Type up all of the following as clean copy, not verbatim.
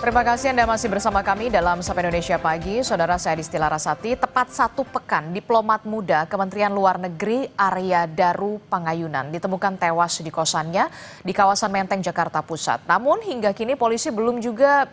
Terima kasih Anda masih bersama kami dalam Sapa Indonesia Pagi. Saudara, saya Disti Larasati. Tepat 1 pekan, diplomat muda Kementerian Luar Negeri Arya Daru Pangayunan ditemukan tewas di kosannya di kawasan Menteng, Jakarta Pusat. Namun hingga kini polisi belum juga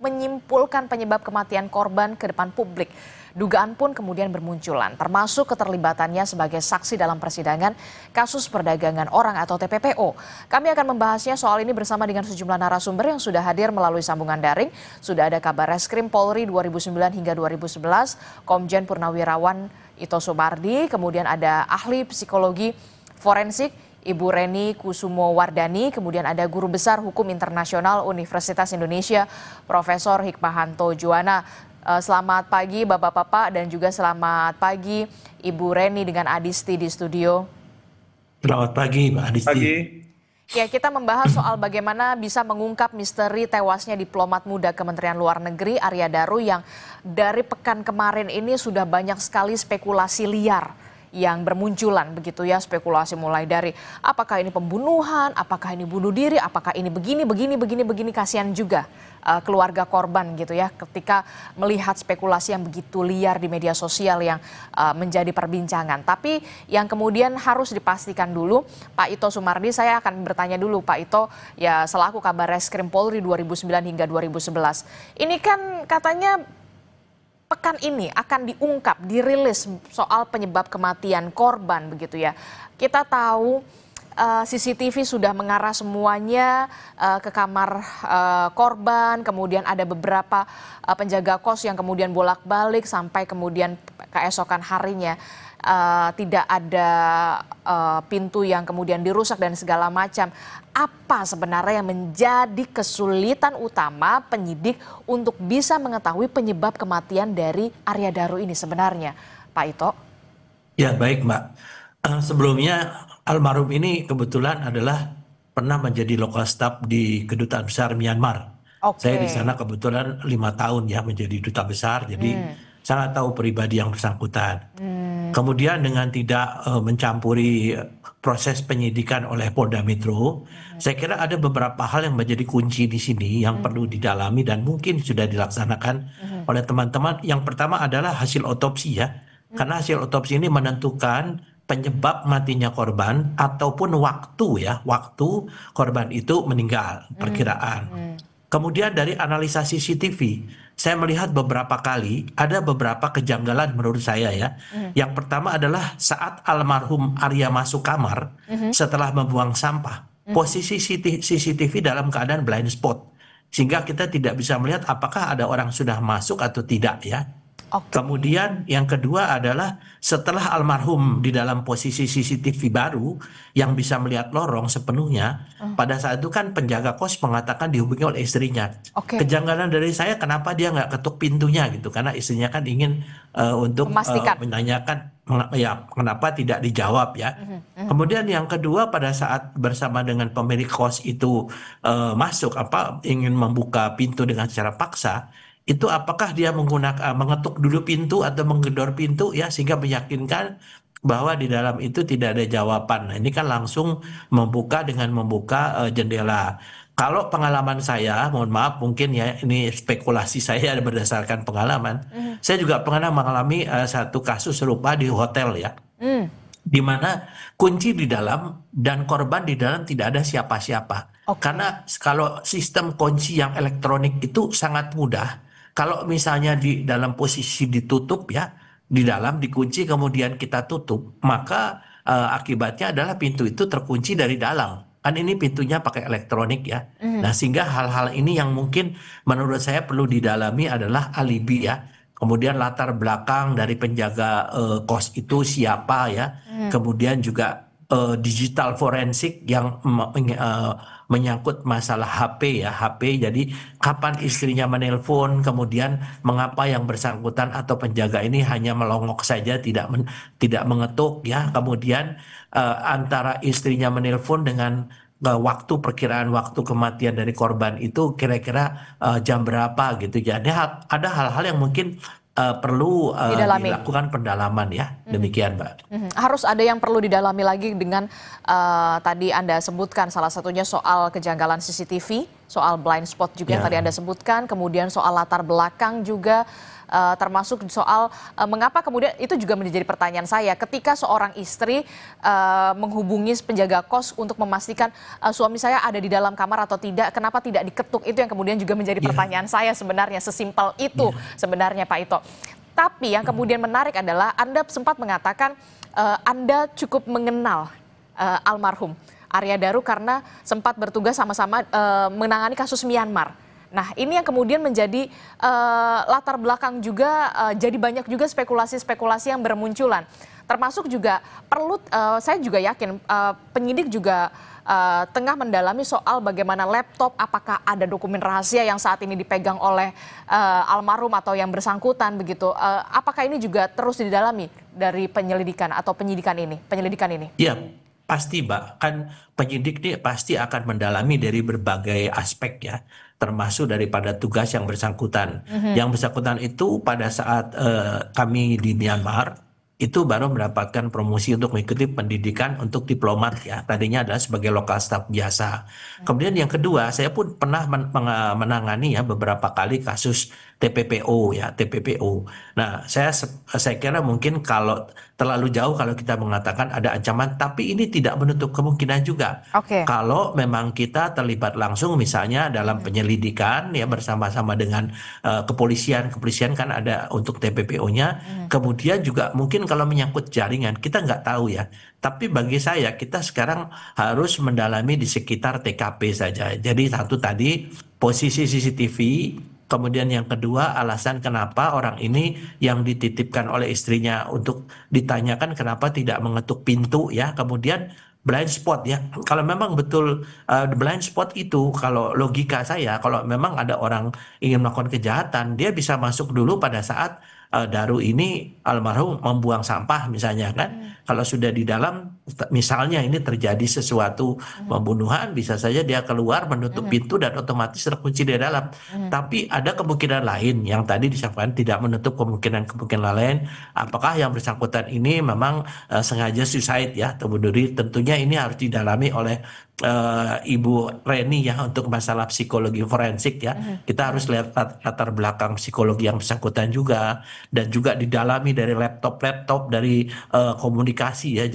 menyimpulkan penyebab kematian korban ke depan publik. Dugaan pun kemudian bermunculan, termasuk keterlibatannya sebagai saksi dalam persidangan kasus perdagangan orang atau TPPO. Kami akan membahasnya soal ini bersama dengan sejumlah narasumber yang sudah hadir melalui sambungan daring. Sudah ada Kabar Reskrim Polri 2009 hingga 2011, Komjen Purnawirawan Ito Sumardi, kemudian ada ahli psikologi forensik Ibu Reni Kusumo Wardani, kemudian ada Guru Besar Hukum Internasional Universitas Indonesia, Profesor Hikmahanto Juwana. Selamat pagi Bapak-Bapak dan juga selamat pagi Ibu Reni dengan Adisti di studio. Selamat pagi Mbak Adisti. Ya, kita membahas soal bagaimana bisa mengungkap misteri tewasnya diplomat muda Kementerian Luar Negeri Arya Daru yang dari pekan kemarin ini sudah banyak sekali spekulasi liar yang bermunculan begitu ya, spekulasi mulai dari apakah ini pembunuhan, apakah ini bunuh diri, apakah ini begini, kasihan juga keluarga korban gitu ya ketika melihat spekulasi yang begitu liar di media sosial yang menjadi perbincangan. Tapi yang kemudian harus dipastikan dulu, Pak Ito Sumardi, saya akan bertanya dulu Pak Ito ya selaku Kabar Reskrim Polri 2009 hingga 2011. Ini kan katanya pekan ini akan diungkap, dirilis soal penyebab kematian korban begitu ya. Kita tahu CCTV sudah mengarah semuanya ke kamar korban, kemudian ada beberapa penjaga kos yang kemudian bolak-balik sampai kemudian keesokan harinya tidak ada pintu yang kemudian dirusak dan segala macam. Apa sebenarnya yang menjadi kesulitan utama penyidik untuk bisa mengetahui penyebab kematian dari Arya Daru ini sebenarnya, Pak Ito? Ya baik Mbak, sebelumnya almarhum ini kebetulan adalah pernah menjadi lokal staf di Kedutaan Besar Myanmar. Saya di sana kebetulan 5 tahun ya menjadi duta besar, jadi sangat tahu pribadi yang bersangkutan. Kemudian dengan tidak mencampuri proses penyidikan oleh Polda Metro, saya kira ada beberapa hal yang menjadi kunci di sini yang perlu didalami dan mungkin sudah dilaksanakan oleh teman-teman. Yang pertama adalah hasil otopsi ya, karena hasil otopsi ini menentukan penyebab matinya korban ataupun waktu ya, waktu korban itu meninggal, perkiraan. Kemudian dari analisa CCTV, saya melihat beberapa kali ada beberapa kejanggalan menurut saya ya. Yang pertama adalah saat almarhum Arya masuk kamar setelah membuang sampah, posisi CCTV dalam keadaan blind spot, sehingga kita tidak bisa melihat apakah ada orang sudah masuk atau tidak ya. Kemudian yang kedua adalah setelah almarhum di dalam posisi CCTV baru yang bisa melihat lorong sepenuhnya, pada saat itu kan penjaga kos mengatakan dihubungi oleh istrinya. Kejanggalan dari saya kenapa dia nggak ketuk pintunya gitu, karena istrinya kan ingin untuk menanyakan ya kenapa tidak dijawab ya. Kemudian yang kedua pada saat bersama dengan pemilik kos itu masuk ingin membuka pintu dengan secara paksa, itu apakah dia menggunakan mengetuk dulu pintu atau menggedor pintu ya sehingga meyakinkan bahwa di dalam itu tidak ada jawaban. Nah, ini kan langsung membuka dengan membuka jendela. Kalau pengalaman saya, mohon maaf mungkin ya ini spekulasi saya berdasarkan pengalaman. Saya juga pernah mengalami satu kasus serupa di hotel ya. Di mana kunci di dalam dan korban di dalam tidak ada siapa-siapa. Karena kalau sistem kunci yang elektronik itu sangat mudah. Kalau misalnya di dalam posisi ditutup ya, di dalam dikunci kemudian kita tutup, maka akibatnya adalah pintu itu terkunci dari dalam. Kan ini pintunya pakai elektronik ya. Nah sehingga hal-hal ini yang mungkin menurut saya perlu didalami adalah alibi ya. Kemudian latar belakang dari penjaga kos itu siapa ya. Kemudian juga digital forensik yang menyangkut masalah HP ya, HP. Jadi kapan istrinya menelpon, kemudian mengapa yang bersangkutan atau penjaga ini hanya melongok saja tidak mengetuk ya. Kemudian antara istrinya menelpon dengan perkiraan waktu kematian dari korban itu kira-kira jam berapa gitu. Jadi ada hal-hal yang mungkin perlu Didalami. dilakukan pendalaman ya. Demikian, Mbak. Harus ada yang perlu didalami lagi dengan tadi Anda sebutkan salah satunya soal kejanggalan CCTV, soal blind spot juga yang tadi Ya, Anda sebutkan, kemudian soal latar belakang juga termasuk soal mengapa kemudian itu juga menjadi pertanyaan saya ketika seorang istri menghubungi penjaga kos untuk memastikan suami saya ada di dalam kamar atau tidak, kenapa tidak diketuk, itu yang kemudian juga menjadi ya, pertanyaan saya sebenarnya, sesimpel itu ya. sebenarnya Pak Ito. Tapi yang kemudian menarik adalah Anda sempat mengatakan Anda cukup mengenal almarhum Arya Daru karena sempat bertugas sama-sama menangani kasus Myanmar. Nah, ini yang kemudian menjadi latar belakang juga, jadi banyak juga spekulasi-spekulasi yang bermunculan. Termasuk juga perlu, saya juga yakin penyidik juga tengah mendalami soal bagaimana laptop, apakah ada dokumen rahasia yang saat ini dipegang oleh almarhum atau yang bersangkutan begitu. Apakah ini juga terus didalami dari penyelidikan atau penyelidikan ini? Ya, pasti Mbak, kan penyidik nih pasti akan mendalami dari berbagai aspek ya, termasuk daripada tugas yang bersangkutan. Yang bersangkutan itu pada saat kami di Myanmar, itu baru mendapatkan promosi untuk mengikuti pendidikan untuk diplomat ya. Tadinya adalah sebagai lokal staf biasa. Kemudian yang kedua, saya pun pernah menangani ya beberapa kali kasus TPPO ya, TPPO. Nah, saya kira mungkin kalau terlalu jauh kalau kita mengatakan ada ancaman, tapi ini tidak menutup kemungkinan juga. Oke. Kalau memang kita terlibat langsung misalnya dalam penyelidikan ya bersama-sama dengan kepolisian kan ada untuk TPPO-nya. Kemudian juga mungkin kalau menyangkut jaringan kita nggak tahu ya. Tapi bagi saya kita sekarang harus mendalami di sekitar TKP saja. Jadi satu tadi posisi CCTV. Kemudian yang kedua alasan kenapa orang ini yang dititipkan oleh istrinya untuk ditanyakan kenapa tidak mengetuk pintu ya. Kemudian blind spot ya. Kalau memang betul blind spot itu kalau logika saya kalau memang ada orang ingin melakukan kejahatan dia bisa masuk dulu pada saat Daru ini almarhum membuang sampah misalnya kan. Kalau sudah di dalam misalnya ini terjadi sesuatu pembunuhan bisa saja dia keluar menutup pintu dan otomatis terkunci di dalam. Tapi ada kemungkinan lain yang tadi disampaikan tidak menutup kemungkinan lain. Apakah yang bersangkutan ini memang sengaja suicide ya atau bunuh diri? Tentunya ini harus didalami oleh Ibu Reni ya untuk masalah psikologi forensik ya. Kita harus lihat latar belakang psikologi yang bersangkutan juga dan juga didalami dari laptop dari komunikasi ya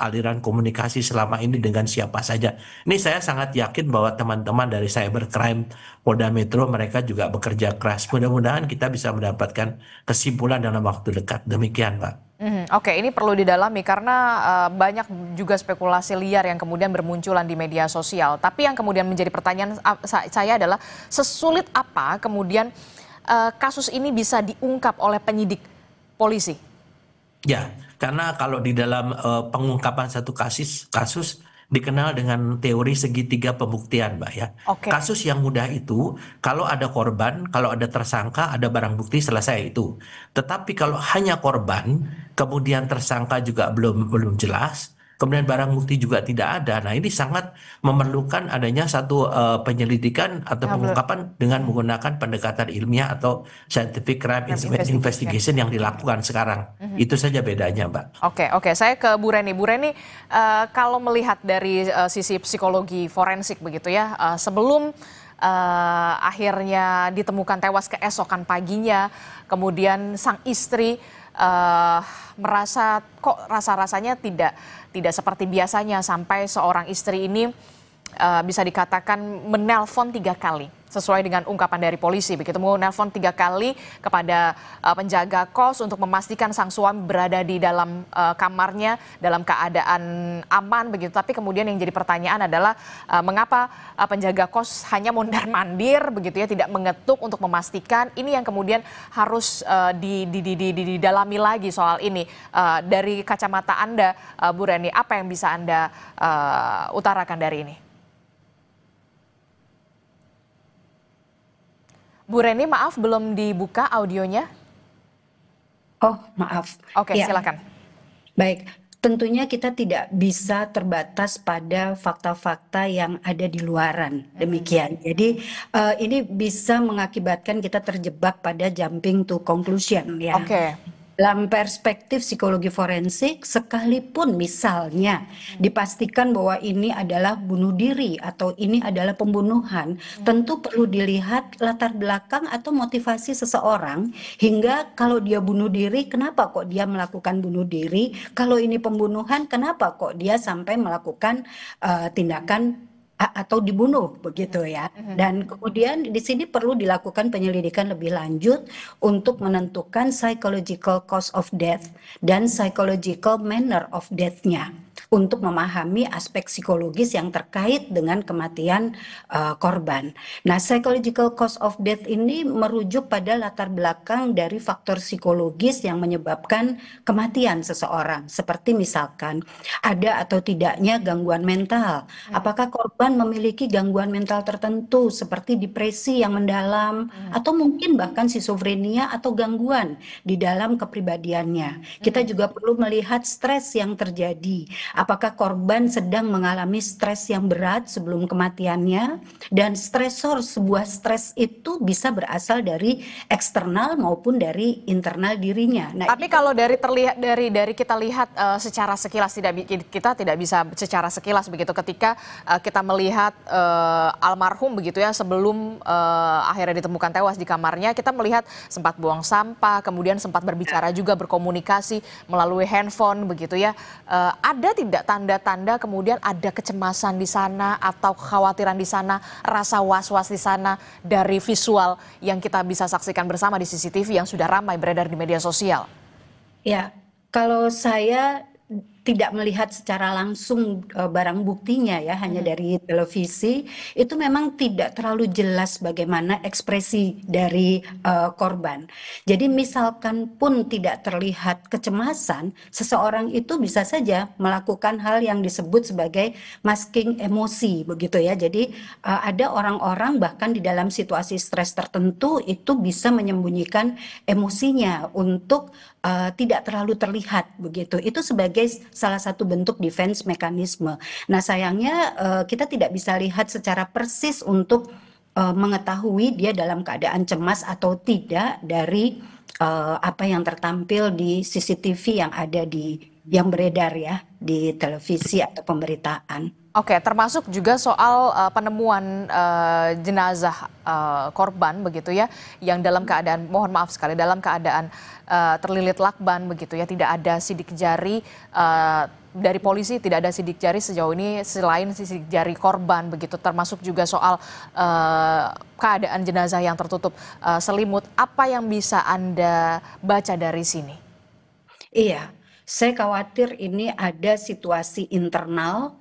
aliran komunikasi selama ini dengan siapa saja. Ini saya sangat yakin bahwa teman-teman dari Cybercrime Polda Metro mereka juga bekerja keras. Mudah-mudahan kita bisa mendapatkan kesimpulan dalam waktu dekat. Demikian, Pak. Oke, ini perlu didalami karena banyak juga spekulasi liar yang kemudian bermunculan di media sosial. Tapi yang kemudian menjadi pertanyaan saya adalah sesulit apa kemudian kasus ini bisa diungkap oleh penyidik polisi? Ya, karena kalau di dalam pengungkapan satu kasus dikenal dengan teori segitiga pembuktian, Mbak ya. Oke. Kasus yang mudah itu kalau ada korban, kalau ada tersangka, ada barang bukti selesai itu. Tetapi kalau hanya korban, kemudian tersangka juga belum jelas, kemudian barang bukti juga tidak ada. Nah, ini sangat memerlukan adanya satu penyelidikan atau pengungkapan dengan menggunakan pendekatan ilmiah atau scientific crime investigation yang dilakukan sekarang. Itu saja bedanya, Mbak. Oke, saya ke Bu Reni. Bu Reni, kalau melihat dari sisi psikologi forensik begitu ya, sebelum akhirnya ditemukan tewas keesokan paginya, kemudian sang istri merasa kok rasa-rasanya tidak seperti biasanya sampai seorang istri ini bisa dikatakan menelpon 3 kali sesuai dengan ungkapan dari polisi begitu, menelpon 3 kali kepada penjaga kos untuk memastikan sang suami berada di dalam kamarnya dalam keadaan aman begitu. Tapi kemudian yang jadi pertanyaan adalah mengapa penjaga kos hanya mondar-mandir begitu ya, tidak mengetuk untuk memastikan. Ini yang kemudian harus didalami lagi soal ini. Dari kacamata Anda, Bu Reni, apa yang bisa Anda utarakan dari ini? Bu Reni, maaf belum dibuka audionya. Oh, maaf. Oke, Ya, silakan. baik. Tentunya kita tidak bisa terbatas pada fakta-fakta yang ada di luaran, demikian. Jadi ini bisa mengakibatkan kita terjebak pada jumping to conclusion ya. Oke. Dalam perspektif psikologi forensik, sekalipun misalnya dipastikan bahwa ini adalah bunuh diri atau ini adalah pembunuhan, tentu perlu dilihat latar belakang atau motivasi seseorang, hingga kalau dia bunuh diri, kenapa kok dia melakukan bunuh diri? Kalau ini pembunuhan, kenapa kok dia sampai melakukan tindakan atau dibunuh begitu ya. Dan kemudian di sini perlu dilakukan penyelidikan lebih lanjut untuk menentukan psychological cause of death dan psychological manner of death-nya, untuk memahami aspek psikologis yang terkait dengan kematian korban. Nah, psychological cause of death ini merujuk pada latar belakang dari faktor psikologis yang menyebabkan kematian seseorang, seperti misalkan ada atau tidaknya gangguan mental. Apakah korban memiliki gangguan mental tertentu seperti depresi yang mendalam, atau mungkin bahkan skizofrenia atau gangguan di dalam kepribadiannya. Kita juga perlu melihat stres yang terjadi. Apakah korban sedang mengalami stres yang berat sebelum kematiannya, dan stresor sebuah stres itu bisa berasal dari eksternal maupun dari internal dirinya. Nah, tapi kalau dari kita lihat secara sekilas, kita tidak bisa secara sekilas begitu ketika kita melihat almarhum begitu ya, sebelum akhirnya ditemukan tewas di kamarnya, kita melihat sempat buang sampah, kemudian sempat berbicara juga, berkomunikasi melalui handphone begitu ya. Ada tidak tanda-tanda kemudian ada kecemasan di sana atau kekhawatiran di sana, rasa was-was di sana dari visual yang kita bisa saksikan bersama di CCTV yang sudah ramai beredar di media sosial? Ya, kalau saya tidak melihat secara langsung barang buktinya ya, hanya dari televisi, itu memang tidak terlalu jelas bagaimana ekspresi dari korban. Jadi misalkan pun tidak terlihat kecemasan, seseorang itu bisa saja melakukan hal yang disebut sebagai masking emosi begitu ya. Jadi ada orang-orang bahkan di dalam situasi stres tertentu itu bisa menyembunyikan emosinya untuk tidak terlalu terlihat begitu. Itu sebagai salah satu bentuk defense mekanisme. Nah, sayangnya kita tidak bisa lihat secara persis untuk mengetahui dia dalam keadaan cemas atau tidak dari apa yang tertampil di CCTV yang beredar ya di televisi atau pemberitaan. Oke, termasuk juga soal penemuan jenazah korban begitu ya, yang dalam keadaan, mohon maaf sekali, dalam keadaan terlilit lakban begitu ya, tidak ada sidik jari dari polisi, tidak ada sidik jari sejauh ini selain sidik jari korban begitu, termasuk juga soal keadaan jenazah yang tertutup selimut. Apa yang bisa Anda baca dari sini? Iya, saya khawatir ini ada situasi internal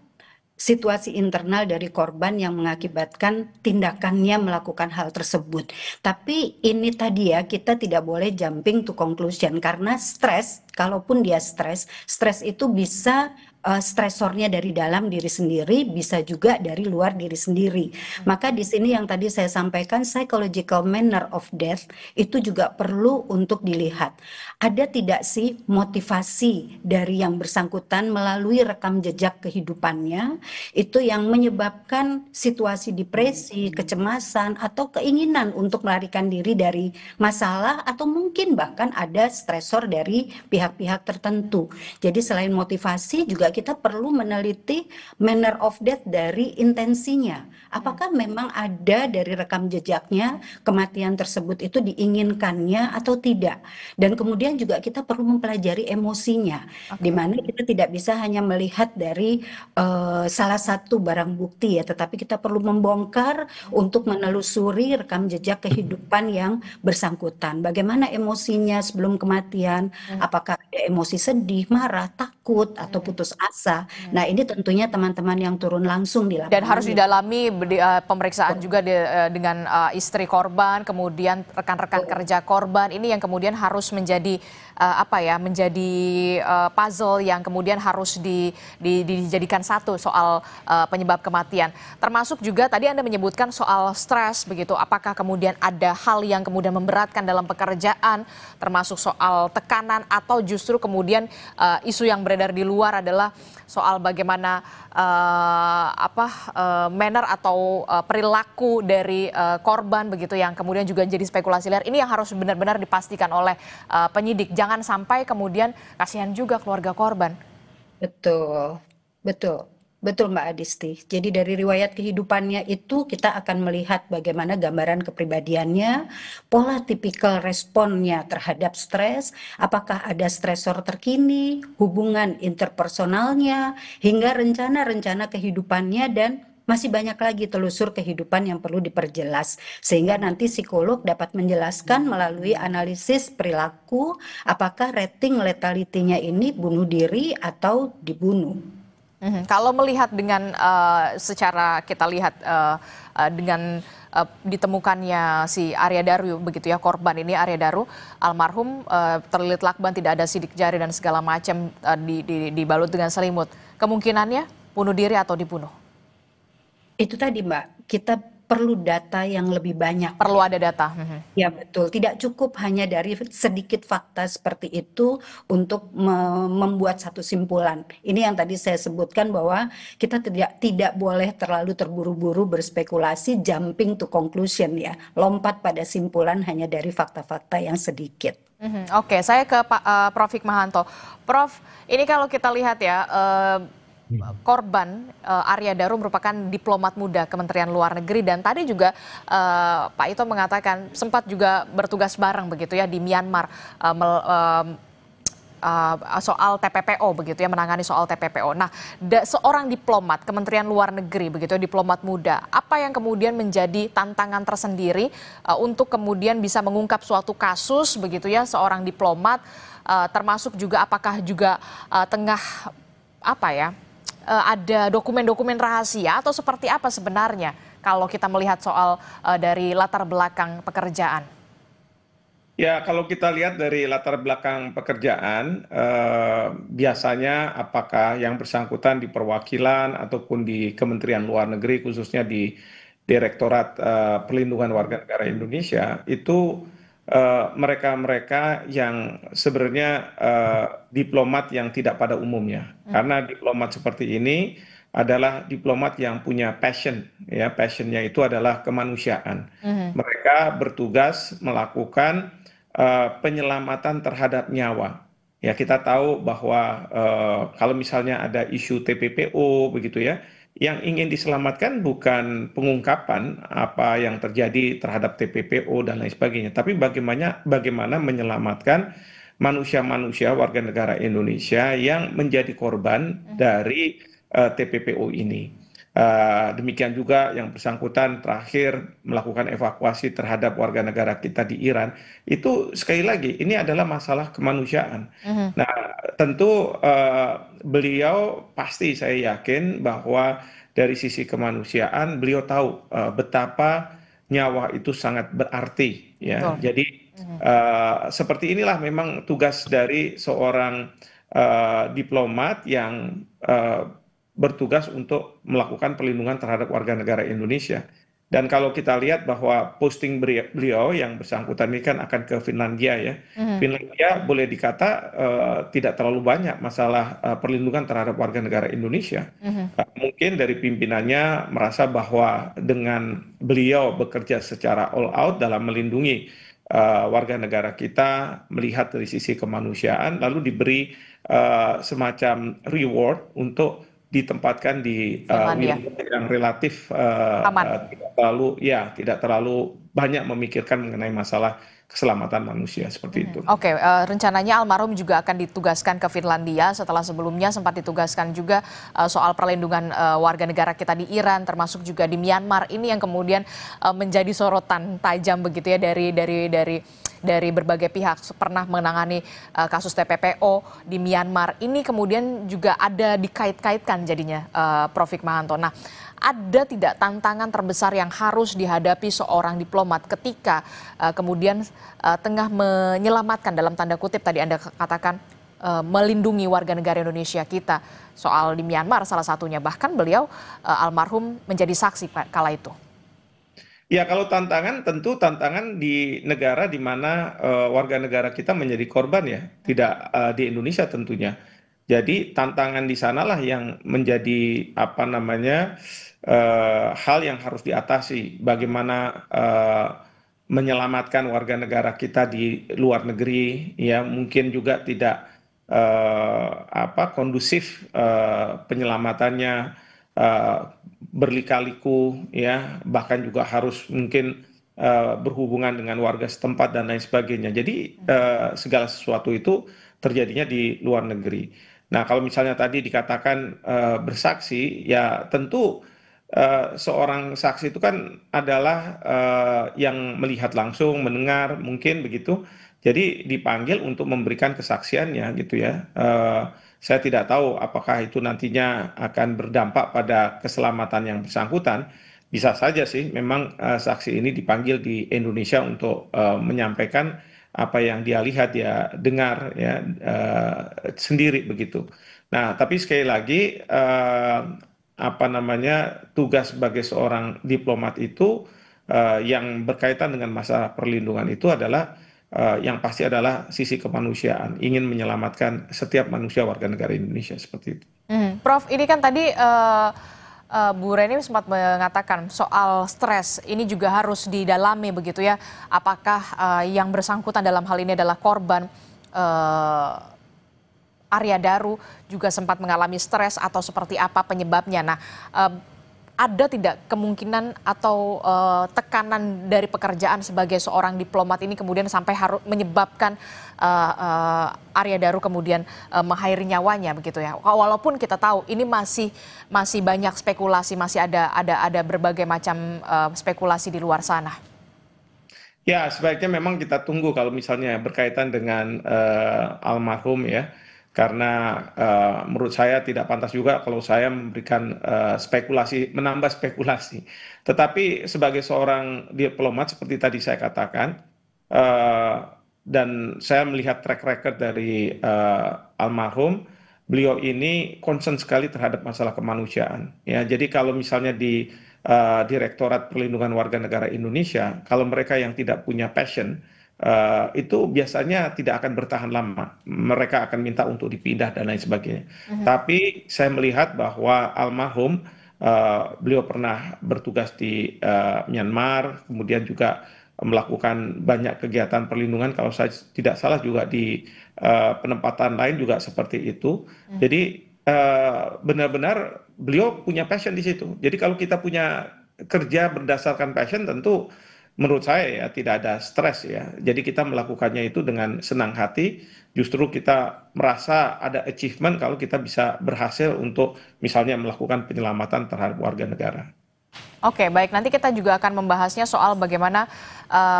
dari korban yang mengakibatkan tindakannya melakukan hal tersebut. Tapi ini tadi ya, kita tidak boleh jumping to conclusion, karena stres, kalaupun dia stres itu bisa stresornya dari dalam diri sendiri, bisa juga dari luar diri sendiri. Maka di sini yang tadi saya sampaikan, psychological manner of death itu juga perlu untuk dilihat. Ada tidak sih motivasi dari yang bersangkutan melalui rekam jejak kehidupannya itu yang menyebabkan situasi depresi, kecemasan, atau keinginan untuk melarikan diri dari masalah, atau mungkin bahkan ada stresor dari pihak-pihak tertentu. Jadi selain motivasi juga kita perlu meneliti manner of death dari intensinya. Apakah memang ada dari rekam jejaknya kematian tersebut itu diinginkannya atau tidak. Dan kemudian juga kita perlu mempelajari emosinya, di mana kita tidak bisa hanya melihat dari salah satu barang bukti ya, tetapi kita perlu membongkar untuk menelusuri rekam jejak kehidupan yang bersangkutan. Bagaimana emosinya sebelum kematian, apakah ada emosi sedih, marah, takut, atau putus asa. Nah, ini tentunya teman-teman yang turun langsung di lapangan. Dan harus didalami pemeriksaan juga dengan istri korban, kemudian rekan-rekan kerja korban. Ini yang kemudian harus menjadi puzzle yang kemudian harus dijadikan satu soal penyebab kematian. Termasuk juga tadi Anda menyebutkan soal stres begitu. Apakah kemudian ada hal yang kemudian memberatkan dalam pekerjaan, termasuk soal tekanan, atau justru kemudian isu yang beredar beredar di luar adalah soal bagaimana manner atau perilaku dari korban begitu yang kemudian juga jadi spekulasi liar. Ini yang harus benar-benar dipastikan oleh penyidik. Jangan sampai kemudian kasihan juga keluarga korban. Betul, betul, betul Mbak Adisti. Jadi dari riwayat kehidupannya itu kita akan melihat bagaimana gambaran kepribadiannya, pola tipikal responnya terhadap stres, apakah ada stresor terkini, hubungan interpersonalnya, hingga rencana-rencana kehidupannya dan masih banyak lagi telusur kehidupan yang perlu diperjelas. Sehingga nanti psikolog dapat menjelaskan melalui analisis perilaku apakah rating letalitinya ini bunuh diri atau dibunuh. Kalau melihat dengan secara kita lihat dengan ditemukannya si Arya Daru begitu ya, korban ini Arya Daru almarhum terlilit lakban, tidak ada sidik jari dan segala macam, dibalut dengan selimut. Kemungkinannya bunuh diri atau dibunuh? Itu tadi Mbak, kita perlu data yang lebih banyak. Perlu ada data. Ya betul, tidak cukup hanya dari sedikit fakta seperti itu untuk membuat satu simpulan. Ini yang tadi saya sebutkan bahwa kita tidak boleh terlalu terburu-buru berspekulasi, jumping to conclusion ya, lompat pada simpulan hanya dari fakta-fakta yang sedikit. Oke, saya ke Prof. Hikmahanto. Prof, ini kalau kita lihat ya, korban Arya Daru merupakan diplomat muda Kementerian Luar Negeri dan tadi juga Pak Ito mengatakan sempat juga bertugas bareng begitu ya di Myanmar soal TPPO begitu ya, menangani soal TPPO. Nah, seorang diplomat Kementerian Luar Negeri begitu ya, diplomat muda, apa yang kemudian menjadi tantangan tersendiri untuk kemudian bisa mengungkap suatu kasus begitu ya, seorang diplomat, termasuk juga apakah juga tengah ada dokumen-dokumen rahasia atau seperti apa sebenarnya kalau kita melihat soal dari latar belakang pekerjaan? Ya, kalau kita lihat dari latar belakang pekerjaan, biasanya apakah yang bersangkutan di perwakilan ataupun di Kementerian Luar Negeri, khususnya di Direktorat Perlindungan Warga Negara Indonesia, itu mereka-mereka yang sebenarnya diplomat yang tidak pada umumnya. Karena diplomat seperti ini adalah diplomat yang punya passion, ya, passionnya itu adalah kemanusiaan. Mereka bertugas melakukan penyelamatan terhadap nyawa. Ya, kita tahu bahwa kalau misalnya ada isu TPPO begitu ya, yang ingin diselamatkan bukan pengungkapan apa yang terjadi terhadap TPPO dan lain sebagainya, tapi bagaimana menyelamatkan manusia-manusia warga negara Indonesia yang menjadi korban dari TPPO ini. Demikian juga yang bersangkutan terakhir melakukan evakuasi terhadap warga negara kita di Iran. Itu sekali lagi ini adalah masalah kemanusiaan. Nah, tentu beliau pasti saya yakin bahwa dari sisi kemanusiaan beliau tahu betapa nyawa itu sangat berarti ya. Jadi seperti inilah memang tugas dari seorang diplomat yang bertugas untuk melakukan perlindungan terhadap warga negara Indonesia. Dan kalau kita lihat bahwa posting beliau yang bersangkutan ini kan akan ke Finlandia ya. Finlandia boleh dikata tidak terlalu banyak masalah perlindungan terhadap warga negara Indonesia. Mungkin dari pimpinannya merasa bahwa dengan beliau bekerja secara all out dalam melindungi warga negara kita, melihat dari sisi kemanusiaan, lalu diberi semacam reward untuk ditempatkan di wilayah yang relatif tidak terlalu banyak memikirkan mengenai masalah keselamatan manusia seperti itu. Oke, rencananya almarhum juga akan ditugaskan ke Finlandia setelah sebelumnya sempat ditugaskan juga soal perlindungan warga negara kita di Iran, termasuk juga di Myanmar. Ini yang kemudian menjadi sorotan tajam begitu ya dari berbagai pihak, pernah menangani kasus TPPO di Myanmar. Ini kemudian juga ada dikait-kaitkan jadinya, Prof. Hikmahanto. Nah, ada tidak tantangan terbesar yang harus dihadapi seorang diplomat ketika kemudian tengah menyelamatkan, dalam tanda kutip tadi Anda katakan, melindungi warga negara Indonesia kita, soal di Myanmar salah satunya, bahkan beliau almarhum menjadi saksi kala itu? Ya, kalau tantangan, tentu tantangan di negara di mana warga negara kita menjadi korban ya, tidak di Indonesia tentunya. Jadi tantangan di sanalah yang menjadi apa namanya hal yang harus diatasi. Bagaimana menyelamatkan warga negara kita di luar negeri, ya mungkin juga tidak kondusif penyelamatannya, eh, berlika-liku, ya bahkan juga harus mungkin berhubungan dengan warga setempat dan lain sebagainya. Jadi segala sesuatu itu terjadinya di luar negeri. Nah, kalau misalnya tadi dikatakan bersaksi, ya tentu seorang saksi itu kan adalah yang melihat langsung, mendengar, mungkin begitu. Jadi dipanggil untuk memberikan kesaksiannya gitu ya. Saya tidak tahu apakah itu nantinya akan berdampak pada keselamatan yang bersangkutan. Bisa saja sih, memang saksi ini dipanggil di Indonesia untuk menyampaikan apa yang dia lihat, dia dengar, ya sendiri begitu. Nah, tapi sekali lagi apa namanya, tugas sebagai seorang diplomat itu yang berkaitan dengan masalah perlindungan itu adalah yang pasti adalah sisi kemanusiaan, ingin menyelamatkan setiap manusia warga negara Indonesia seperti itu. Prof, ini kan tadi Bu Reni sempat mengatakan soal stres, ini juga harus didalami begitu ya. Apakah yang bersangkutan dalam hal ini adalah korban Arya Daru juga sempat mengalami stres atau seperti apa penyebabnya. Nah, ada tidak kemungkinan atau tekanan dari pekerjaan sebagai seorang diplomat ini kemudian sampai harus menyebabkan Arya Daru kemudian mengakhiri nyawanya begitu ya. Walaupun kita tahu ini masih banyak spekulasi, masih ada berbagai macam spekulasi di luar sana. Ya, sebaiknya memang kita tunggu kalau misalnya berkaitan dengan almarhum, ya. Karena menurut saya tidak pantas juga kalau saya memberikan spekulasi, menambah spekulasi. Tetapi sebagai seorang diplomat seperti tadi saya katakan, eh, dan saya melihat track record dari almarhum, beliau ini concern sekali terhadap masalah kemanusiaan. Ya, jadi kalau misalnya di Direktorat Perlindungan Warga Negara Indonesia, kalau mereka yang tidak punya passion, itu biasanya tidak akan bertahan lama. Mereka akan minta untuk dipindah dan lain sebagainya. Tapi saya melihat bahwa almarhum, beliau pernah bertugas di Myanmar, kemudian juga melakukan banyak kegiatan perlindungan. Kalau saya tidak salah juga di penempatan lain juga seperti itu. Jadi benar-benar beliau punya passion di situ. Jadi kalau kita punya kerja berdasarkan passion, tentu menurut saya ya tidak ada stres ya. Jadi kita melakukannya itu dengan senang hati. Justru kita merasa ada achievement kalau kita bisa berhasil untuk misalnya melakukan penyelamatan terhadap warga negara. Oke, baik. Nanti kita juga akan membahasnya soal bagaimana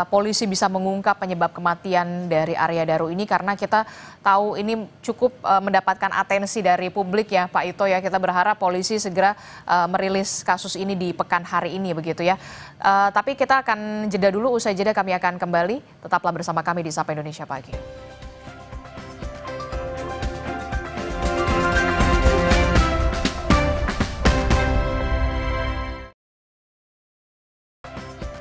polisi bisa mengungkap penyebab kematian dari Arya Daru ini karena kita tahu ini cukup mendapatkan atensi dari publik ya, Pak Ito ya. Kita berharap polisi segera merilis kasus ini di pekan hari ini begitu ya. Tapi kita akan jeda dulu, usai jeda kami akan kembali. Tetaplah bersama kami di Sapa Indonesia Pagi.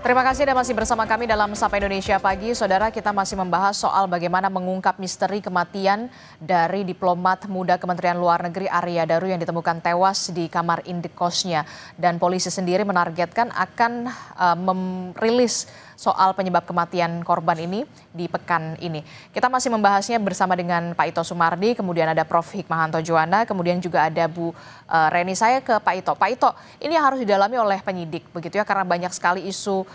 Terima kasih Anda masih bersama kami dalam Sapa Indonesia Pagi. Saudara, kita masih membahas soal bagaimana mengungkap misteri kematian dari diplomat muda Kementerian Luar Negeri Arya Daru yang ditemukan tewas di kamar indekosnya. Dan polisi sendiri menargetkan akan merilis soal penyebab kematian korban ini di pekan ini. Kita masih membahasnya bersama dengan Pak Ito Sumardi, kemudian ada Prof. Hikmahanto Juwana, kemudian juga ada Bu Reni. Saya ke Pak Ito. Pak Ito, ini harus didalami oleh penyidik begitu ya, karena banyak sekali isu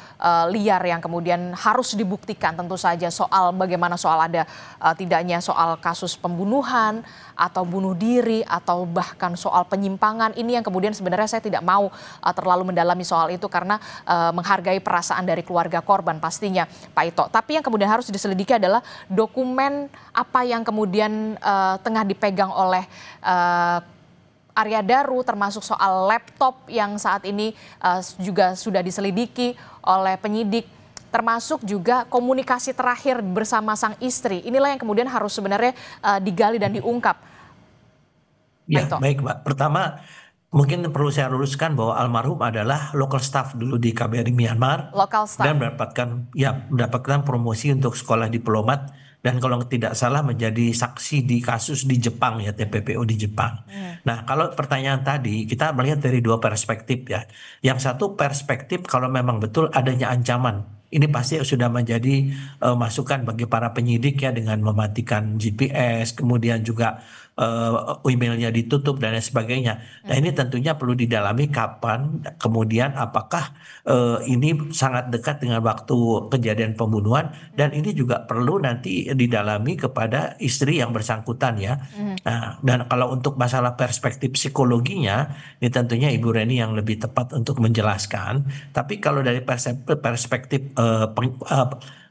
liar yang kemudian harus dibuktikan tentu saja soal bagaimana soal ada tidaknya soal kasus pembunuhan atau bunuh diri atau bahkan soal penyimpangan. Ini yang kemudian sebenarnya saya tidak mau terlalu mendalami soal itu karena menghargai perasaan dari keluarga korban pastinya Pak Ito. Tapi yang kemudian harus diselidiki adalah dokumen apa yang kemudian tengah dipegang oleh Arya Daru, termasuk soal laptop yang saat ini juga sudah diselidiki oleh penyidik, termasuk juga komunikasi terakhir bersama sang istri. Inilah yang kemudian harus sebenarnya digali dan diungkap. Ya, baik Mbak. Pertama, mungkin perlu saya luruskan bahwa almarhum adalah local staff dulu di KBRI Myanmar Local staff. dan mendapatkan promosi untuk sekolah diplomat dan kalau tidak salah menjadi saksi di kasus di Jepang ya, TPPO di Jepang. Nah, kalau pertanyaan tadi kita melihat dari dua perspektif ya. Yang satu perspektif kalau memang betul adanya ancaman, ini pasti sudah menjadi masukan bagi para penyidik ya dengan mematikan GPS, kemudian juga emailnya ditutup dan lain sebagainya. Nah, ini tentunya perlu didalami kapan, kemudian apakah ini sangat dekat dengan waktu kejadian pembunuhan, dan ini juga perlu nanti didalami kepada istri yang bersangkutan ya. Nah, dan kalau untuk masalah perspektif psikologinya, ini tentunya Ibu Reni yang lebih tepat untuk menjelaskan. Tapi kalau dari perspektif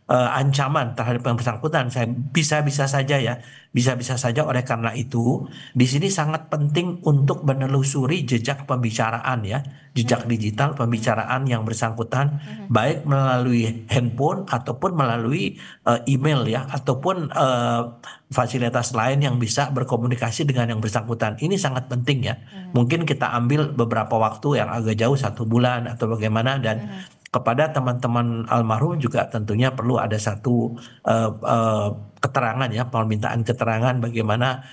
ancaman terhadap yang bersangkutan, saya bisa-bisa saja ya, bisa-bisa saja. Oleh karena itu, di sini sangat penting untuk menelusuri jejak pembicaraan ya, jejak digital pembicaraan yang bersangkutan, baik melalui handphone ataupun melalui email ya, ataupun fasilitas lain yang bisa berkomunikasi dengan yang bersangkutan. Ini sangat penting ya. Mungkin kita ambil beberapa waktu yang agak jauh, 1 bulan atau bagaimana, dan kepada teman-teman almarhum juga tentunya perlu ada satu keterangan ya, permintaan keterangan bagaimana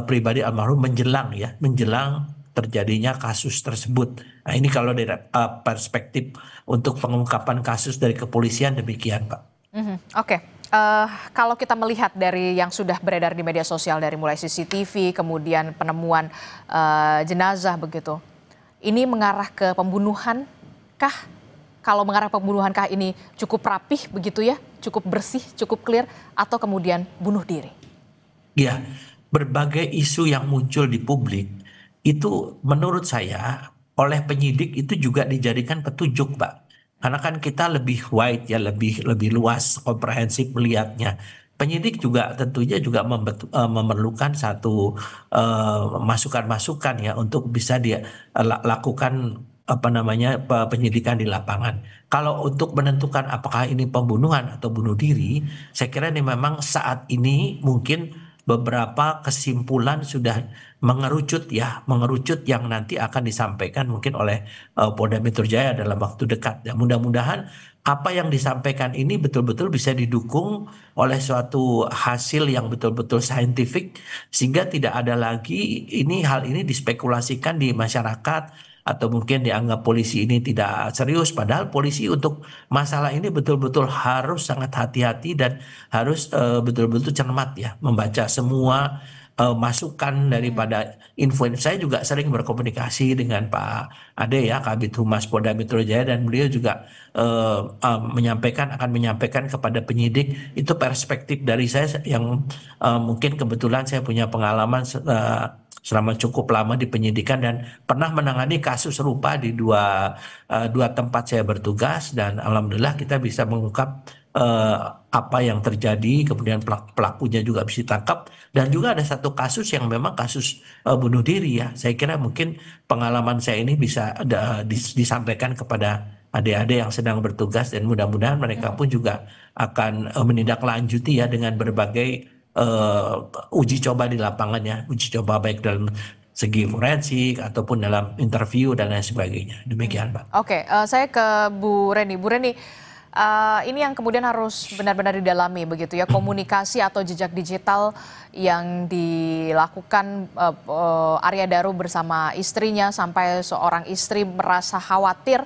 pribadi almarhum menjelang terjadinya kasus tersebut. Nah, ini kalau dari perspektif untuk pengungkapan kasus dari kepolisian demikian, Pak. Oke. Kalau kita melihat dari yang sudah beredar di media sosial, dari mulai CCTV, kemudian penemuan jenazah begitu, ini mengarah ke pembunuhan kah? Kalau mengarah pembunuhan kah ini cukup rapih begitu ya, cukup bersih, cukup clear, atau kemudian bunuh diri? Ya, berbagai isu yang muncul di publik itu menurut saya oleh penyidik itu juga dijadikan petunjuk, Pak. Karena kan kita lebih wide ya, lebih luas, komprehensif melihatnya. Penyidik juga tentunya juga memerlukan satu masukan-masukan ya untuk bisa dia lakukan apa namanya penyidikan di lapangan. Kalau untuk menentukan apakah ini pembunuhan atau bunuh diri, saya kira ini memang saat ini mungkin beberapa kesimpulan sudah mengerucut ya, mengerucut yang nanti akan disampaikan mungkin oleh Polda Metro Jaya dalam waktu dekat. Ya, mudah-mudahan apa yang disampaikan ini betul-betul bisa didukung oleh suatu hasil yang betul-betul saintifik, sehingga tidak ada lagi hal ini dispekulasikan di masyarakat atau mungkin dianggap polisi ini tidak serius, padahal polisi untuk masalah ini betul-betul harus sangat hati-hati dan harus betul-betul cermat ya, membaca semua masukan daripada info. Saya juga sering berkomunikasi dengan Pak Ade ya, Kabid Humas Polda Metro Jaya, dan beliau juga akan menyampaikan kepada penyidik itu perspektif dari saya yang mungkin kebetulan saya punya pengalaman selama cukup lama di penyidikan dan pernah menangani kasus serupa di dua tempat saya bertugas, dan alhamdulillah kita bisa mengungkap apa yang terjadi, kemudian pelakunya juga bisa ditangkap, dan juga ada satu kasus yang memang kasus bunuh diri ya. Saya kira mungkin pengalaman saya ini bisa disampaikan kepada adik-adik yang sedang bertugas, dan mudah-mudahan mereka pun juga akan menindaklanjuti ya dengan berbagai uji coba di lapangan ya, uji coba baik dalam segi forensik ataupun dalam interview dan lain sebagainya. Demikian, Pak. Oke, saya ke Bu Reni. Bu Reni, ini yang kemudian harus benar-benar didalami begitu ya, komunikasi atau jejak digital yang dilakukan Arya Daru bersama istrinya, sampai seorang istri merasa khawatir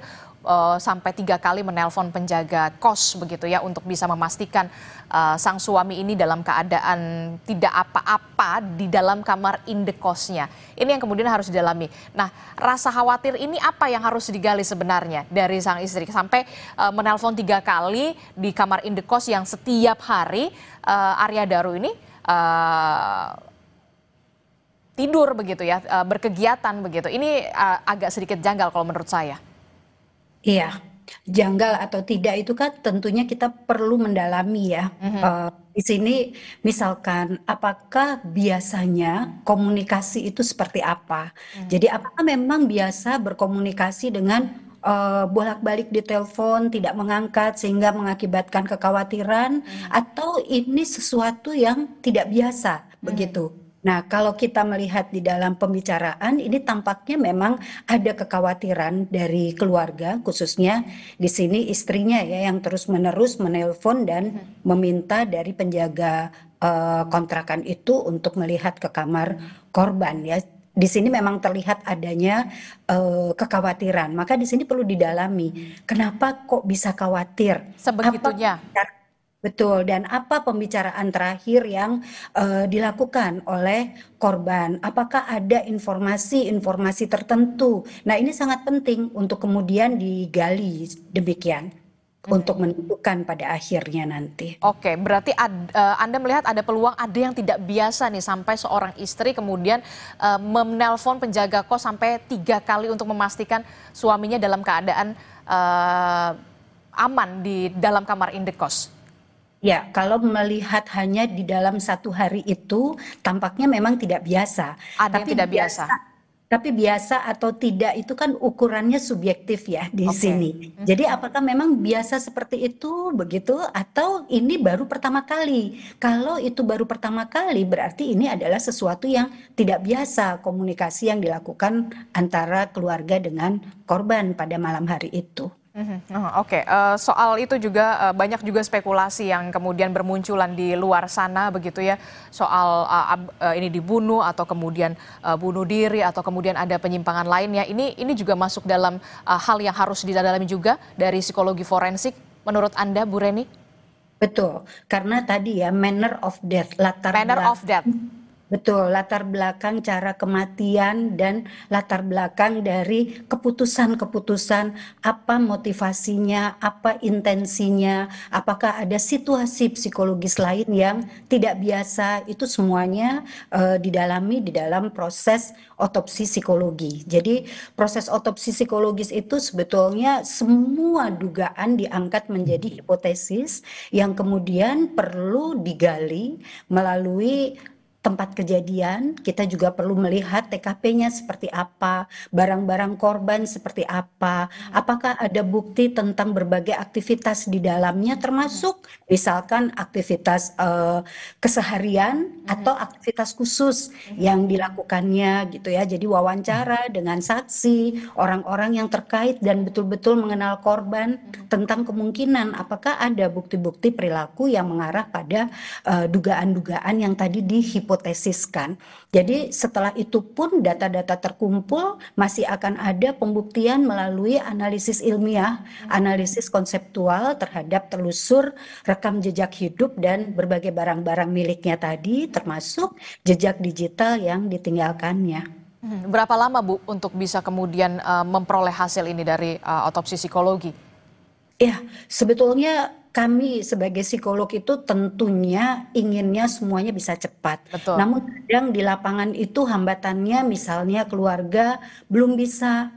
sampai 3 kali menelpon penjaga kos begitu ya, untuk bisa memastikan sang suami ini dalam keadaan tidak apa-apa di dalam kamar indekosnya. Ini yang kemudian harus didalami. Nah, rasa khawatir ini apa yang harus digali sebenarnya dari sang istri sampai menelpon 3 kali di kamar indekos yang setiap hari Arya Daru ini tidur begitu ya, berkegiatan begitu. Ini agak sedikit janggal kalau menurut saya. Iya, janggal atau tidak itu kan tentunya kita perlu mendalami ya. Di sini misalkan apakah biasanya komunikasi itu seperti apa? Jadi apakah memang biasa berkomunikasi dengan bolak-balik di telepon, tidak mengangkat sehingga mengakibatkan kekhawatiran, atau ini sesuatu yang tidak biasa begitu? Nah, kalau kita melihat di dalam pembicaraan, ini tampaknya memang ada kekhawatiran dari keluarga, khususnya di sini istrinya ya yang terus-menerus menelpon dan meminta dari penjaga kontrakan itu untuk melihat ke kamar korban ya. Di sini memang terlihat adanya kekhawatiran. Maka di sini perlu didalami. Kenapa kok bisa khawatir? Sebegitunya. Betul, dan apa pembicaraan terakhir yang dilakukan oleh korban? Apakah ada informasi-informasi tertentu? Nah, ini sangat penting untuk kemudian digali demikian untuk menentukan pada akhirnya nanti. Oke, berarti Anda melihat ada peluang ada yang tidak biasa nih sampai seorang istri kemudian menelpon penjaga kos sampai 3 kali untuk memastikan suaminya dalam keadaan aman di dalam kamar indekos. Ya, kalau melihat hanya di dalam 1 hari itu, tampaknya memang tidak biasa. Ada yang tidak biasa. Tapi biasa atau tidak itu kan ukurannya subjektif ya di Oke. sini. Jadi apakah memang biasa seperti itu begitu atau ini baru pertama kali? Kalau itu baru pertama kali berarti ini adalah sesuatu yang tidak biasa komunikasi yang dilakukan antara keluarga dengan korban pada malam hari itu. Oke, soal itu juga banyak juga spekulasi yang kemudian bermunculan di luar sana begitu ya, soal ini dibunuh atau kemudian bunuh diri atau kemudian ada penyimpangan lainnya. Ini juga masuk dalam hal yang harus didalami juga dari psikologi forensik menurut Anda, Bu Reni? Betul, karena tadi ya manner of death, Manner of death. Betul, latar belakang cara kematian dan latar belakang dari keputusan-keputusan, apa motivasinya, apa intensinya, apakah ada situasi psikologis lain yang tidak biasa, itu semuanya didalami di dalam proses otopsi psikologi. Jadi proses otopsi psikologis itu sebetulnya semua dugaan diangkat menjadi hipotesis yang kemudian perlu digali melalui tempat kejadian. Kita juga perlu melihat TKP-nya seperti apa, barang-barang korban seperti apa, apakah ada bukti tentang berbagai aktivitas di dalamnya, termasuk misalkan aktivitas keseharian atau aktivitas khusus yang dilakukannya gitu ya. Jadi wawancara dengan saksi, orang-orang yang terkait dan betul-betul mengenal korban tentang kemungkinan apakah ada bukti-bukti perilaku yang mengarah pada dugaan-dugaan yang tadi dihipotesiskan. Jadi setelah itu pun data-data terkumpul masih akan ada pembuktian melalui analisis ilmiah, analisis konseptual terhadap telusur rekam jejak hidup dan berbagai barang-barang miliknya tadi termasuk jejak digital yang ditinggalkannya. Berapa lama Bu untuk bisa kemudian memperoleh hasil ini dari otopsi psikologi? Ya, sebetulnya kami sebagai psikolog itu tentunya inginnya semuanya bisa cepat. Betul. Namun kadang di lapangan itu hambatannya misalnya keluarga belum bisa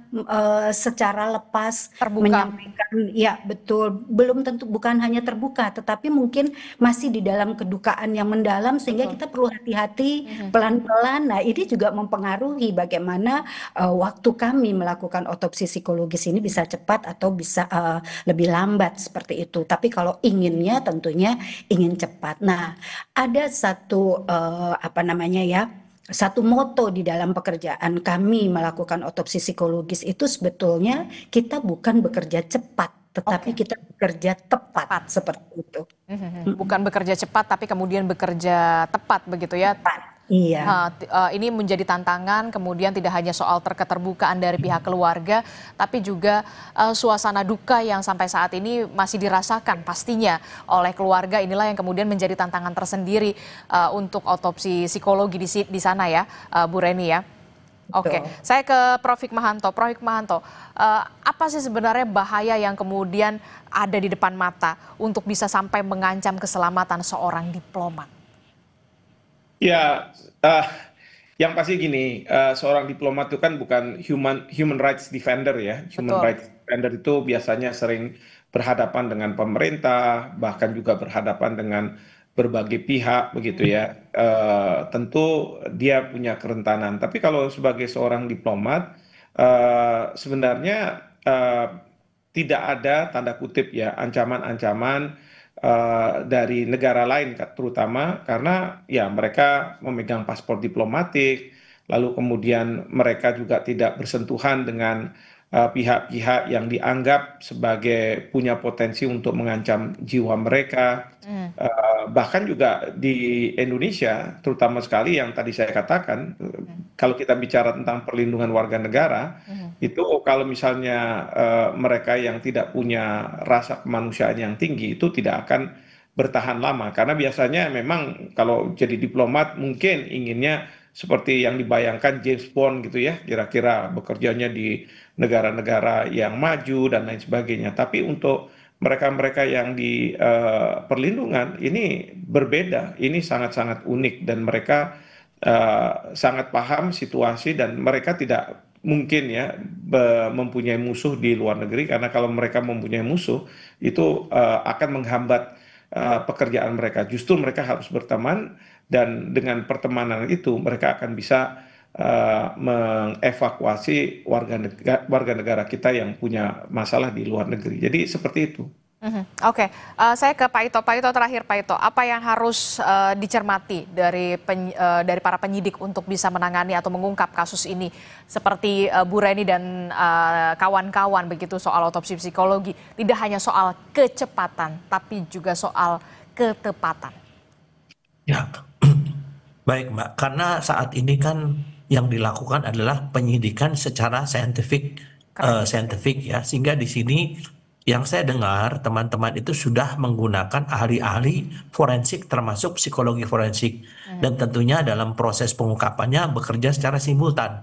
secara lepas Terbuka. menyampaikan, ya betul, belum tentu bukan hanya terbuka, tetapi mungkin masih di dalam kedukaan yang mendalam sehingga kita perlu hati-hati pelan-pelan. Nah, ini juga mempengaruhi bagaimana waktu kami melakukan otopsi psikologis ini bisa cepat atau bisa lebih lambat seperti itu. Tapi kalau inginnya tentunya ingin cepat. Nah, ada satu satu moto di dalam pekerjaan kami melakukan otopsi psikologis itu sebetulnya kita bukan bekerja cepat, tetapi kita bekerja tepat seperti itu. Bukan bekerja cepat tapi kemudian bekerja tepat begitu ya. Tepat. Iya. Ini menjadi tantangan, kemudian tidak hanya soal keterbukaan dari pihak keluarga, tapi juga suasana duka yang sampai saat ini masih dirasakan pastinya oleh keluarga. Inilah yang kemudian menjadi tantangan tersendiri untuk otopsi psikologi di sana ya, Bu Reni ya. Oke, saya ke Prof. Hikmahanto. Prof. Hikmahanto, apa sih sebenarnya bahaya yang kemudian ada di depan mata untuk bisa sampai mengancam keselamatan seorang diplomat? Ya, yang pasti gini, seorang diplomat itu kan bukan human rights defender ya. Human Betul. rights defender itu biasanya sering berhadapan dengan pemerintah, bahkan juga berhadapan dengan berbagai pihak begitu ya. Tentu dia punya kerentanan. Tapi kalau sebagai seorang diplomat, sebenarnya tidak ada tanda kutip ya ancaman-ancaman dari negara lain, terutama karena ya mereka memegang paspor diplomatik, lalu kemudian mereka juga tidak bersentuhan dengan pihak-pihak yang dianggap sebagai punya potensi untuk mengancam jiwa mereka. Bahkan juga di Indonesia, terutama sekali yang tadi saya katakan, kalau kita bicara tentang perlindungan warga negara, itu kalau misalnya mereka yang tidak punya rasa kemanusiaan yang tinggi itu tidak akan bertahan lama, karena biasanya memang kalau jadi diplomat mungkin inginnya seperti yang dibayangkan James Bond gitu ya, kira-kira bekerjanya di negara-negara yang maju dan lain sebagainya. Tapi untuk mereka-mereka yang di perlindungan ini berbeda, ini sangat-sangat unik dan mereka sangat paham situasi dan mereka tidak mungkin ya mempunyai musuh di luar negeri, karena kalau mereka mempunyai musuh itu akan menghambat pekerjaan mereka. Justru mereka harus berteman dan dengan pertemanan itu mereka akan bisa mengevakuasi warga negara kita yang punya masalah di luar negeri. Jadi seperti itu. Oke, saya ke Pak Ito. Pak Ito terakhir, Pak Ito, apa yang harus dicermati dari para penyidik untuk bisa menangani atau mengungkap kasus ini seperti Bu Reni dan kawan-kawan begitu soal otopsi psikologi, tidak hanya soal kecepatan tapi juga soal ketepatan. Ya, baik Mbak, karena saat ini kan yang dilakukan adalah penyidikan secara saintifik ya, sehingga di sini yang saya dengar teman-teman itu sudah menggunakan ahli-ahli forensik termasuk psikologi forensik dan tentunya dalam proses pengungkapannya bekerja secara simultan.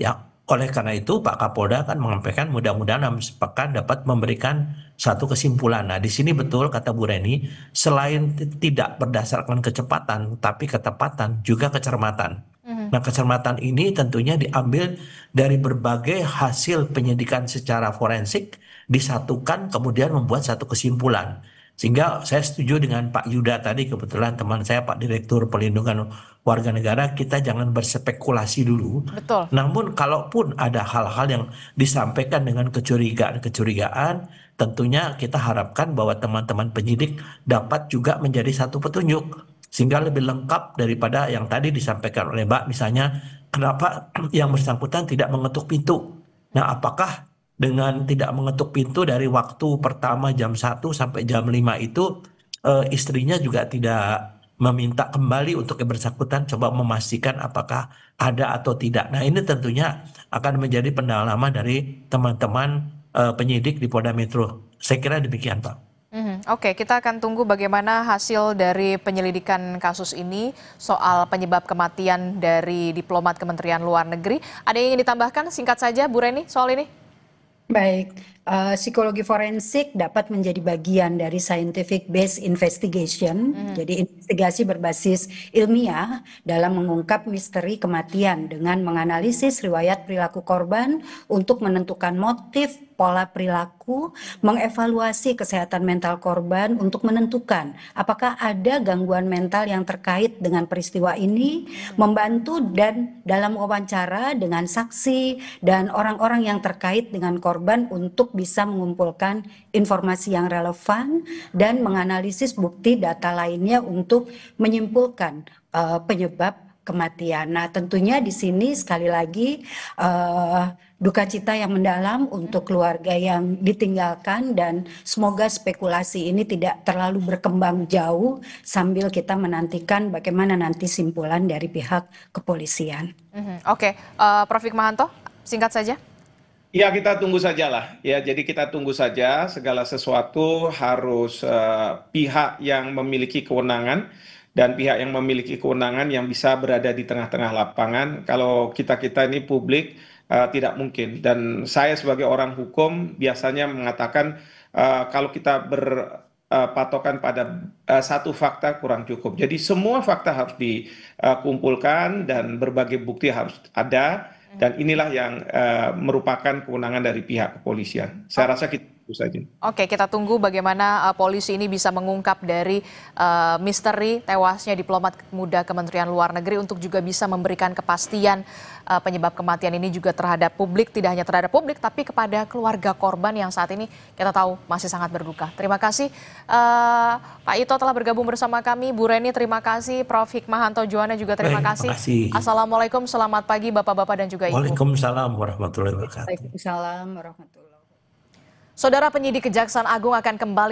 Ya, oleh karena itu Pak Kapolda kan menyampaikan mudah-mudahan dalam sepekan dapat memberikan satu kesimpulan. Nah, di sini betul kata Bu Reni, selain tidak berdasarkan kecepatan tapi ketepatan juga kecermatan. Nah, kecermatan ini tentunya diambil dari berbagai hasil penyidikan secara forensik, disatukan kemudian membuat satu kesimpulan. Sehingga saya setuju dengan Pak Yuda tadi, kebetulan teman saya Pak Direktur Perlindungan Warga Negara, kita jangan berspekulasi dulu. Betul. Namun kalaupun ada hal-hal yang disampaikan dengan kecurigaan-kecurigaan, tentunya kita harapkan bahwa teman-teman penyidik dapat juga menjadi satu petunjuk sehingga lebih lengkap daripada yang tadi disampaikan oleh Mbak, misalnya kenapa yang bersangkutan tidak mengetuk pintu. Nah, apakah dengan tidak mengetuk pintu dari waktu pertama jam 1 sampai jam 5 itu istrinya juga tidak meminta kembali untuk yang bersangkutan coba memastikan apakah ada atau tidak. Nah, ini tentunya akan menjadi pendalaman dari teman-teman penyidik di Polda Metro. Saya kira demikian, Pak. Oke, kita akan tunggu bagaimana hasil dari penyelidikan kasus ini soal penyebab kematian dari diplomat Kementerian Luar Negeri. Ada yang ingin ditambahkan singkat saja, Bu Reni, soal ini? Baik, psikologi forensik dapat menjadi bagian dari scientific based investigation, jadi investigasi berbasis ilmiah dalam mengungkap misteri kematian dengan menganalisis riwayat perilaku korban untuk menentukan motif, pola perilaku, mengevaluasi kesehatan mental korban untuk menentukan apakah ada gangguan mental yang terkait dengan peristiwa ini, membantu dan dalam wawancara dengan saksi dan orang-orang yang terkait dengan korban untuk bisa mengumpulkan informasi yang relevan dan menganalisis bukti data lainnya untuk menyimpulkan penyebab kematian. Nah, tentunya di sini sekali lagi duka cita yang mendalam untuk keluarga yang ditinggalkan dan semoga spekulasi ini tidak terlalu berkembang jauh sambil kita menantikan bagaimana nanti simpulan dari pihak kepolisian. Oke, Prof. Hikmahanto, singkat saja. Ya, kita tunggu sajalah. Ya, jadi kita tunggu saja, segala sesuatu harus pihak yang memiliki kewenangan dan pihak yang memiliki kewenangan yang bisa berada di tengah-tengah lapangan. Kalau kita-kita ini publik tidak mungkin. Dan saya sebagai orang hukum biasanya mengatakan kalau kita berpatokan pada satu fakta kurang cukup. Jadi semua fakta harus dikumpulkan dan berbagai bukti harus ada. Dan inilah yang merupakan kewenangan dari pihak kepolisian. Saya rasa kita Itu saja. Oke, kita tunggu bagaimana polisi ini bisa mengungkap dari misteri tewasnya diplomat muda Kementerian Luar Negeri untuk juga bisa memberikan kepastian penyebab kematian ini juga terhadap publik, tidak hanya terhadap publik tapi kepada keluarga korban yang saat ini kita tahu masih sangat berduka. Terima kasih Pak Ito telah bergabung bersama kami, Bu Reni terima kasih, Prof. Hikmahanto Juwana juga terima kasih. Assalamualaikum, selamat pagi Bapak-Bapak dan juga Ibu. Waalaikumsalam warahmatullahi wabarakatuh. Waalaikumsalam warahmatullahi wabarakatuh. Saudara, penyidik Kejaksaan Agung akan kembali